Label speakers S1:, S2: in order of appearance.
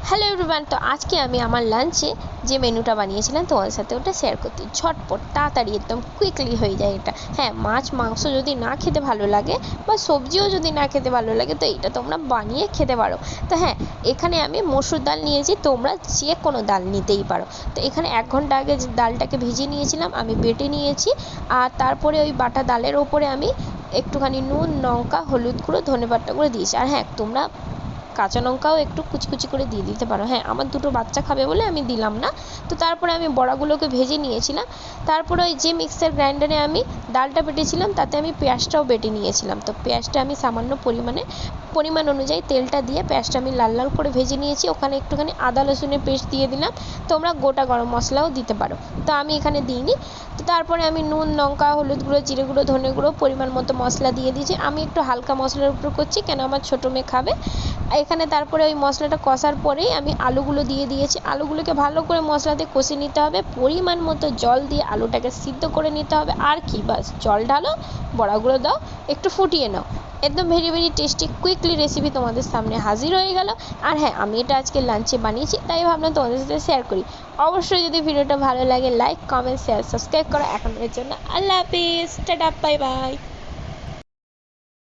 S1: Hello everyone, তো আজকে আমি আমার লাঞ্চে যে মেনুটা বানিয়েছিলাম তোমাদের সাথে ওটা শেয়ার করতে। ঝটপট তাড়াতাড়ি একদম কুইকলি হয়ে যায় এটা। হ্যাঁ, মাছ মাংস যদি না খেতে ভালো লাগে বা সবজিও যদি না খেতে ভালো লাগে তো এটা তোমরা বানিয়ে খেতে পারো। তো হ্যাঁ, এখানে আমি মসুর ডাল নিয়েছি, তোমরা যে কোনো ডাল নিতেই পারো। তো এখানে 1 ঘন্টা আগে যে ডালটাকে ভিজিয়ে নিয়েছিলাম আমি বেটে নিয়েছি, আর তারপরে ওই বাটা ডালের ওপরে আমি একটুখানি নুন, লঙ্কা, হলুদ গুঁড়ো, ধনেপাতা গুঁড়ো দিয়েছি। আর হ্যাঁ, তোমরা কাঁচা লঙ্কাও একটু কুচি কুচি করে দিয়ে দিতে পারো। হ্যাঁ, আমার দুটো বাচ্চা খাবে বলে আমি দিলাম না। তো তারপরে আমি বড়াগুলোকে ভেজে নিয়েছিলাম। তারপরে ওই যে মিক্সার গ্রাইন্ডারে আমি ডালটা বেটেছিলাম তাতে আমি পেঁয়াজটাও বেটে নিয়েছিলাম। তো পেঁয়াজটা আমি সামান্য পরিমাণ অনুযায়ী তেলটা দিয়ে পেঁয়াজটা আমি লাল লাল করে ভেজে নিয়েছি। ওখানে একটুখানি আদা রসুনের পেস্ট দিয়ে দিলাম। তোমরা গোটা গরম মশলাও দিতে পারো, তো আমি এখানে দিইনি। তো তারপরে আমি নুন, লঙ্কা, হলুদ গুঁড়ো, জিরে গুঁড়ো, ধনে গুঁড়ো পরিমাণ মতো মশলা দিয়ে দিয়েছি। আমি একটু হালকা মশলার উপর করছি কেন আমার ছোটো মেয়ে খাবে। এখানে তারপরে ওই মশলাটা কষার পরেই আমি আলুগুলো দিয়ে দিয়েছি। আলুগুলোকে ভালো করে মশলাতে কষে নিতে হবে, পরিমাণ মতো জল দিয়ে আলুটাকে সিদ্ধ করে নিতে হবে। আর কি, বাস জল ঢালো, বড়াগুলো দাও, একটু ফুটিয়ে নাও। একদম very very tasty quickly recipe তোমাদের সামনে হাজির হয়ে গেল। আর হ্যাঁ, আমি এটা আজকে লাঞ্চে বানিয়েছি তাই ভাবলাম তোমাদের সাথে শেয়ার করি। অবশ্যই যদি ভিডিওটা ভালো লাগে লাইক, কমেন্ট, শেয়ার, সাবস্ক্রাইব করো। এখনের জন্য আল্লাহ হাফিজ, টাটা, বাই বাই।